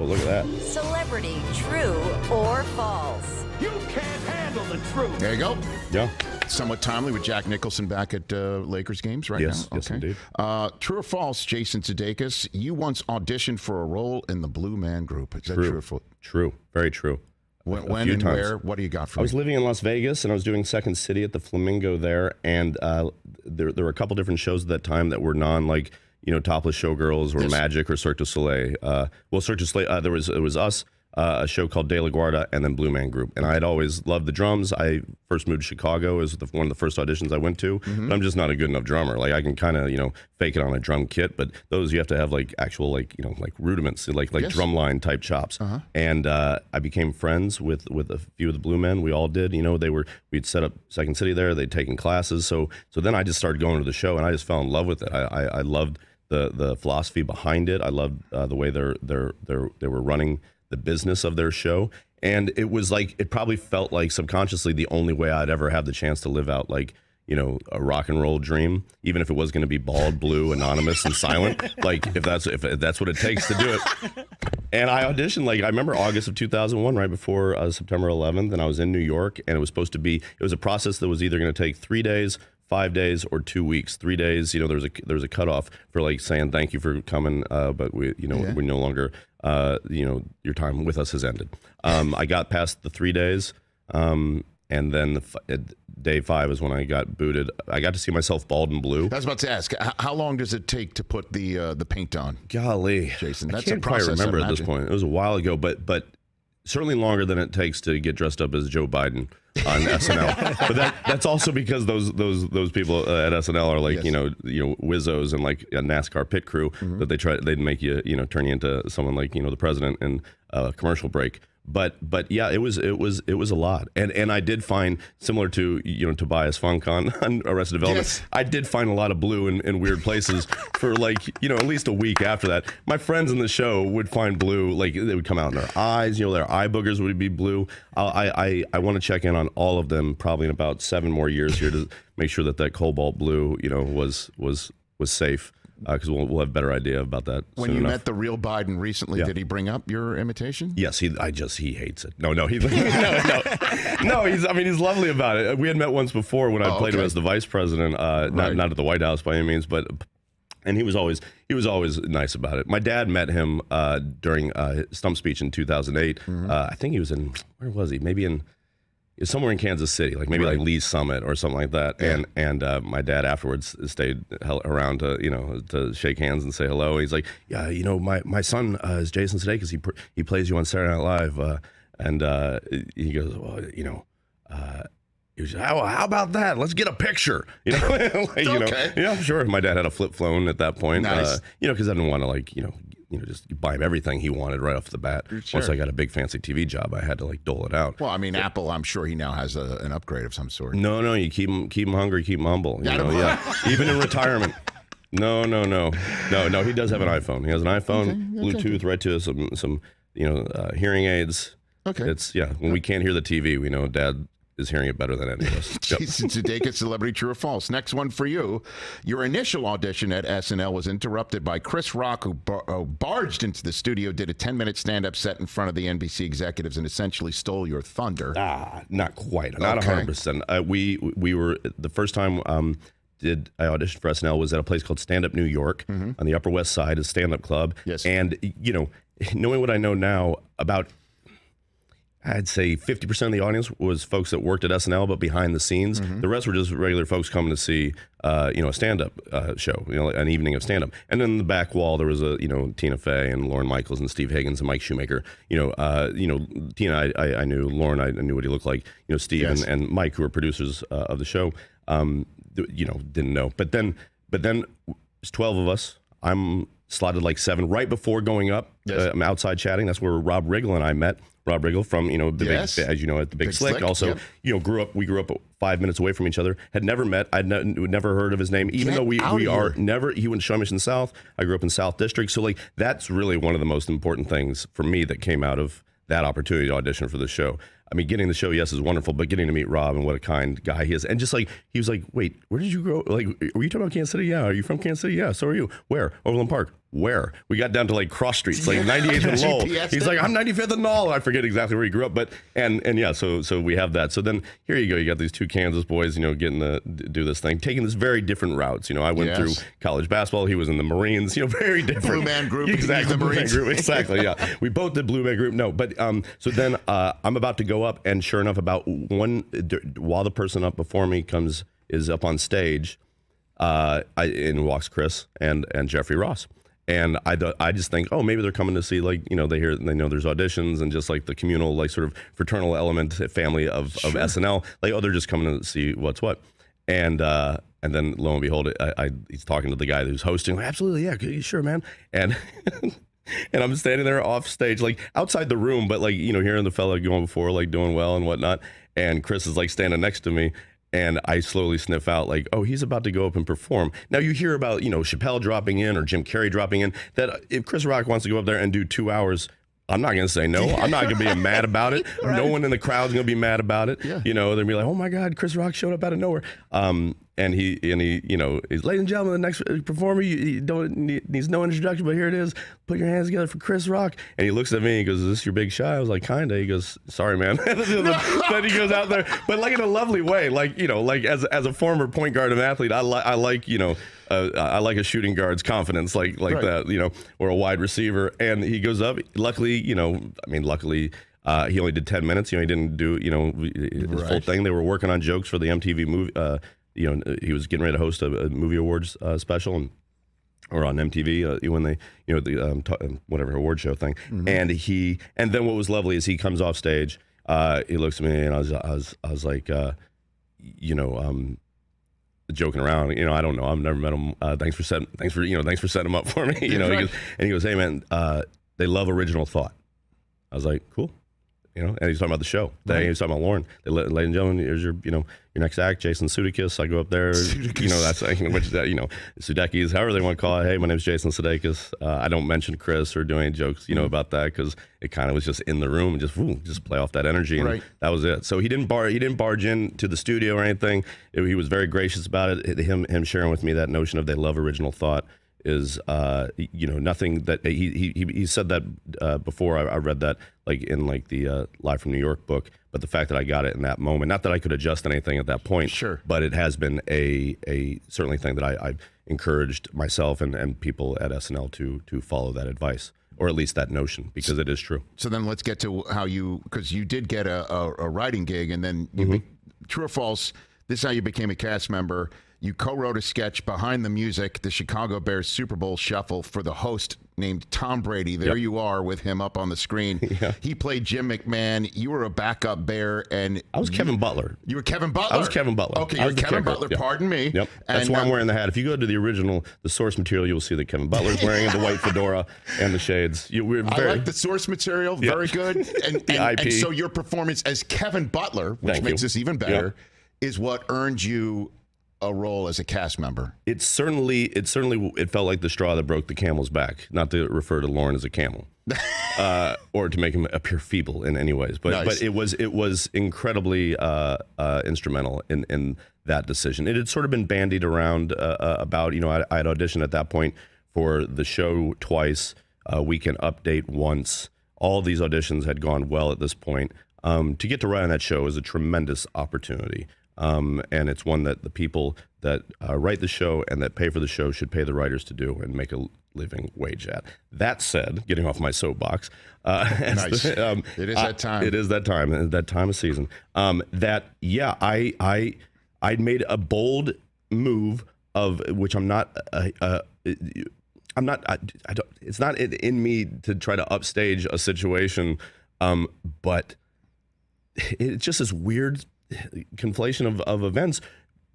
Oh, look at that. Celebrity, true or false? You can't handle the truth. There you go. Yeah. Somewhat timely with Jack Nicholson back at Lakers games right Yes, now. yes, indeed. True or false, Jason Sudeikis, you once auditioned for a role in the Blue Man Group. Is that true or false? True. Very true. When and times. where? What do you got for I me? was living in Las Vegas, and I was doing Second City at the Flamingo there, and there were a couple different shows at that time that were topless showgirls or Magic or Cirque du Soleil. Cirque du Soleil, it was us, a show called De La Guarda, and then Blue Man Group. And I had always loved the drums. I first moved to Chicago. It was one of the first auditions I went to. But I'm just not a good enough drummer. Like, I can kind of, fake it on a drum kit, but those you have to have actual rudiments, like Yes. drumline type chops. And I became friends with a few of the Blue Men. We all did. We'd set up Second City there. They'd taken classes. So then I just started going to the show, and I just fell in love with it. I loved the philosophy behind it. I loved the way they were running the business of their show. And it was it probably felt like subconsciously the only way I'd ever have the chance to live out a rock and roll dream, even if it was going to be bald, blue, anonymous, and silent. If that's what it takes to do it. And I auditioned, I remember August of 2001, right before September 11th, and I was in New York, and it was a process that was either going to take 3 days, 5 days, or 2 weeks. 3 days, there was a cutoff for saying thank you for coming, but we no longer, your time with us has ended. I got past the 3 days, and then day 5 is when I got booted. I got to see myself bald and blue. I was about to ask, how long does it take to put the paint on? Golly, Jason, that's I can't a process, quite remember I at this imagine. point. It was a while ago, but certainly longer than it takes to get dressed up as Joe Biden on SNL. But that's also because those people at SNL are Yes. Wizzos and a NASCAR pit crew that they'd make you turn you into someone the president in a commercial break. But yeah, it was a lot, and I did find, similar to Tobias Funk on Arrested Development, Yes. I did find a lot of blue in weird places for at least a week after that. My friends in the show would find blue, they would come out in their eyes, their eye boogers would be blue. I want to check in on all of them probably in about 7 more years here to make sure that cobalt blue was safe. Because we'll have a better idea about that. When soon you enough. met the real Biden recently, did he bring up your imitation? Yes, he hates it. No, he's he's lovely about it. We had met once before when I played him as the vice president, not at the White House by any means, and he was always nice about it. My dad met him during his stump speech in 2008. I think he was where was he? Maybe somewhere in Kansas City, maybe Lee's Summit or something like that. Yeah. And my dad afterwards stayed around to shake hands and say hello. He's like, yeah, my son is Jason Sudeikis. He plays you on Saturday Night Live. And he goes, well, he was, how about that? Let's get a picture. Okay. Yeah, sure. My dad had a flip phone at that point. Nice. Because I didn't want to just buy him everything he wanted right off the bat. Sure. Once I got a big fancy TV job, I had to dole it out. Well, Apple, I'm sure he now has an upgrade of some sort. No, you keep him hungry, keep him humble. Yeah. Even in retirement. No. He does have an iPhone. He has an iPhone, Bluetooth, right to some hearing aids. Okay. It's when we can't hear the TV, we know Dad is hearing it better than any of us. Jason Sudeikis, celebrity, true or false? Next one for you. Your initial audition at SNL was interrupted by Chris Rock, who barged into the studio, did a 10-minute stand-up set in front of the NBC executives, and essentially stole your thunder. Not quite. Not 100%. We were the first time I auditioned for SNL was at a place called Stand Up New York on the Upper West Side, a stand-up club. Yes. And knowing what I know now, about I'd say 50% of the audience was folks that worked at SNL, but behind the scenes. The rest were just regular folks coming to see, a stand-up show, an evening of stand-up. And then in the back wall, there was Tina Fey and Lorne Michaels and Steve Higgins and Mike Shoemaker. Tina, I knew. Lorne, I knew what he looked like. Steve Yes. and Mike, who were producers of the show, didn't know. But then it's 12 of us. I'm slotted 7 right before going up. Yes. I'm outside chatting. That's where Rob Riggle and I met. Rob Riggle from the Yes. big, as you know, at the Big Slick. Slick, Also, yep. We grew up 5 minutes away from each other. Had never met. I'd never heard of his name, even Get though we out of are here. never. He went to Show Mission South. I grew up in South District. So that's really one of the most important things for me that came out of that opportunity to audition for the show. Getting the show, yes, is wonderful, but getting to meet Rob and what a kind guy he is. And just he was like, wait, where did you grow? Were you talking about Kansas City? Yeah. Are you from Kansas City? Yeah. So are you. Where? Overland Park. where? We got down to like cross streets, like 98th and Lowell. He's like, I'm 95th and Lowell. I forget exactly where he grew up, but and yeah, so we have that. So then here you go. You got these two Kansas boys, getting to do this thing, taking this very different routes. I went through college basketball. He was in the Marines. Very different. Blue Man Group. Exactly. Blue Man Group. Exactly. Yeah. We both did Blue Man Group. No, but so then I'm about to go up, and sure enough, while the person up before me is up on stage, in walks Chris and Jeffrey Ross. And I just think, oh, maybe they're coming to see, they know there's auditions and just like the communal, like sort of fraternal element, family of SNL. Like, oh, they're just coming to see what's what. And then lo and behold, he's talking to the guy who's hosting. Like, absolutely, yeah, sure, man. And and I'm standing there off stage, like outside the room, but like, hearing the fella going before, like doing well and whatnot. And Chris is like standing next to me. And I slowly sniff out like, oh, he's about to go up and perform. Now you hear about, Chappelle dropping in or Jim Carrey dropping in, that if Chris Rock wants to go up there and do 2 hours, I'm not going to say no. I'm not going to be mad about it. Right. No one in the crowd's going to be mad about it. Yeah. They'll be like, oh my God, Chris Rock showed up out of nowhere. And he, he's, ladies and gentlemen, the next performer, needs no introduction, but here it is. Put your hands together for Chris Rock. And he looks at me, he goes, is this your big shot? I was like, kinda. He goes, sorry, man. Then he goes out there, but like in a lovely way, like, like as a former point guard and athlete, I like, I like a shooting guard's confidence, like right. that, or a wide receiver. And he goes up, luckily, he only did 10 minutes. He didn't do, his full thing. They were working on jokes for the MTV movie. He was getting ready to host a movie awards special or on MTV when they, the whatever award show thing. Mm-hmm. And then what was lovely is he comes off stage. He looks at me and I was like, joking around, I don't know. I've never met him. Thanks for setting him up for me. He goes, hey man, they love original thought. I was like, cool. And he's talking about the show. Right. He's talking about Lauren. Ladies and gentlemen, here's your, your next act, Jason Sudeikis. I go up there, that's, which is that, Sudeikis, however they want to call it. Hey, my name's Jason Sudeikis. I don't mention Chris or do any jokes, about that because it kind of was just in the room and just play off that energy. And that was it. So he didn't barge in to the studio or anything. He was very gracious about it. Him sharing with me that notion of they love original thought is nothing that he said that before I read that like in like the Live from New York book, but the fact that I got it in that moment, not that I could adjust anything at that point, sure, but it has been a certainly thing that I've encouraged myself and people at SNL to follow that advice, or at least that notion, because it is true. So then let's get to how because you did get a writing gig, and then you true or false, this is how you became a cast member. You co-wrote a sketch behind the music, the Chicago Bears Super Bowl Shuffle, for the host named Tom Brady. There you are with him up on the screen. Yeah. He played Jim McMahon. You were a backup Bear, and I was Kevin Butler. You were Kevin Butler? I was Kevin Butler. Okay, you're Kevin Butler. Yep. Pardon me. Yep. That's why I'm wearing the hat. If you go to the original, the source material, you'll see that Kevin Butler's wearing the white fedora and the shades. I like the source material. Very good. And so your performance as Kevin Butler, which makes this even better, is what earned you a role as a cast member. It felt like the straw that broke the camel's back. Not to refer to Lauren as a camel, or to make him appear feeble in any ways. But but it was incredibly instrumental in that decision. It had sort of been bandied around about. I had auditioned at that point for the show twice, Weekend Update once. All these auditions had gone well at this point. To get to write on that show is a tremendous opportunity. And it's one that the people that write the show and that pay for the show should pay the writers to do and make a living wage at. That said, getting off my soapbox, nice. It is that time. It is that time of season. I made a bold move of which I'm not. It's not in me to try to upstage a situation, but it's just this weird conflation of events.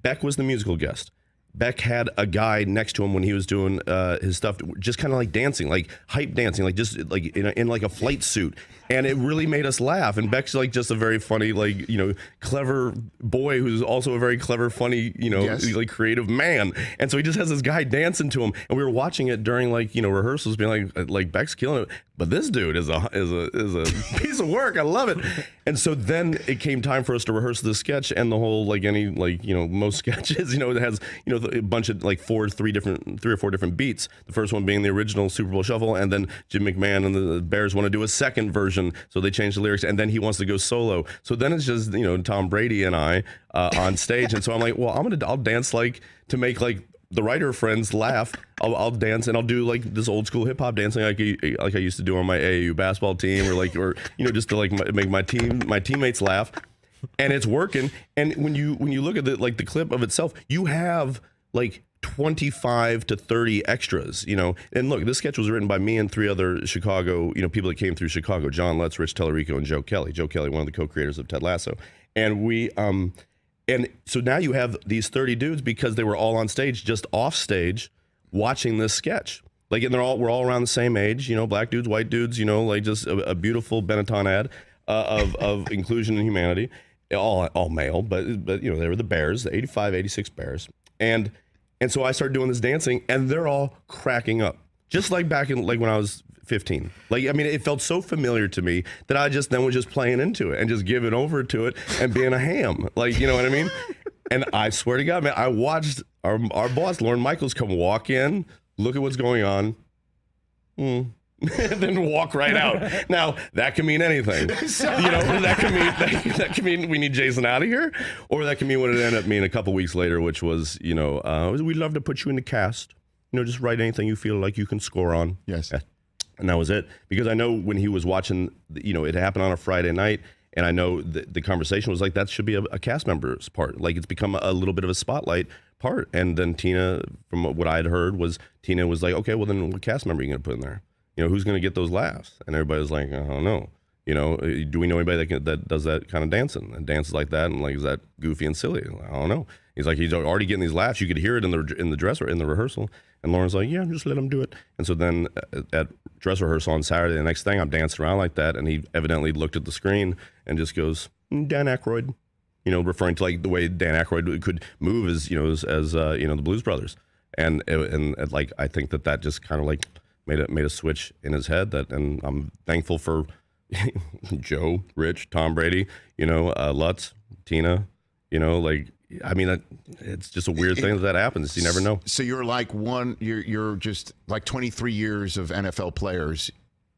Beck was the musical guest. Beck had a guy next to him when he was doing his stuff, just kind of like dancing, like hype dancing, like just like in like a flight suit. And it really made us laugh. And Beck's like just a very funny, like, clever boy who's also a very clever, funny, like creative man. And so he just has this guy dancing to him. And we were watching it during rehearsals, being like Beck's killing it. But this dude is a piece of work. I love it. And so then it came time for us to rehearse the sketch, and the whole most sketches, it has, a bunch of like three or four different beats. The first one being the original Super Bowl Shuffle, and then Jim McMahon and the Bears want to do a second version, so they change the lyrics, and then he wants to go solo. So then it's just Tom Brady and I on stage, and so I'm like, well, I'll dance like to make like the writer friends laugh. I'll dance and I'll do like this old school hip hop dancing like I used to do on my AAU basketball team, or just to like make my teammates laugh. And it's working. And when you look at the clip of itself, you have like 25 to 30 extras, And look, this sketch was written by me and 3 other Chicago, people that came through Chicago: John Lutz, Rich Tellerico, and Joe Kelly. Joe Kelly, one of the co-creators of Ted Lasso. And we and so now you have these 30 dudes because they were all on stage, just off stage, watching this sketch. Like, and we're all around the same age, black dudes, white dudes, like just a beautiful Benetton ad of inclusion and humanity. All male, but they were the Bears, the 85, 86 Bears. And so I started doing this dancing, and they're all cracking up. Just like back in like when I was 15. Like, I mean, it felt so familiar to me that I just then was just playing into it and just giving over to it and being a ham. Like, you know what I mean? And I swear to God, man, I watched our boss, Lorne Michaels, come walk in, look at what's going on. And then walk right out. Now that can mean anything. That can mean we need Jason out of here, or that can mean what it ended up meaning a couple weeks later, which was we'd love to put you in the cast. Just write anything you feel like you can score on. Yes. And that was it. Because I know when he was watching, it happened on a Friday night, and I know the conversation was like, that should be a cast member's part. Like, it's become a little bit of a spotlight part. And then Tina, from what I had heard, Tina was like, okay, well then what cast member are you going to put in there? Who's going to get those laughs? And everybody was like, I don't know. Do we know anybody that does that kind of dancing and dances like that? And like, is that goofy and silly? I don't know. He's like, he's already getting these laughs. You could hear it in the dress or in the rehearsal. And Lauren's like, yeah, just let him do it. And so then at dress rehearsal on Saturday, the next thing, I'm dancing around like that. And he evidently looked at the screen and just goes, Dan Aykroyd, referring to like the way Dan Aykroyd could move as the Blues Brothers. And like, I think that just kind of like made a switch in his head and I'm thankful for Joe, Rich, Tom Brady, Lutz, Tina, it's just a weird thing that happens. You never know. So you're like you're just like 23 years of NFL players.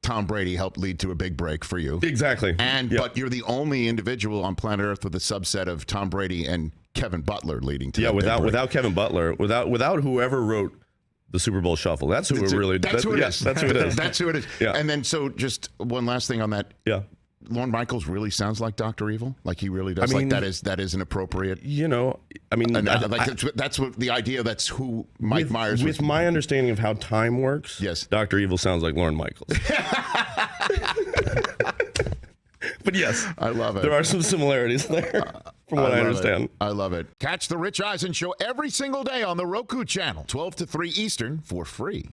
Tom Brady helped lead to a big break for you. Exactly. But you're the only individual on planet Earth with a subset of Tom Brady and Kevin Butler leading to without Kevin Butler, without whoever wrote the Super Bowl Shuffle. That's who it really. That's who it is. That's who it is. That's who it is. Yeah. And then so just one last thing on that. Yeah. Lorne Michaels really sounds like Dr. Evil. Like he really does. Like that is an appropriate. That's what the idea. That's who Mike Myers. With my understanding of how time works, yes, Dr. Evil sounds like Lorne Michaels. But yes, I love it. There are some similarities there, from what I understand. I love it. Catch the Rich Eisen Show every single day on the Roku channel, 12 to 3 Eastern, for free.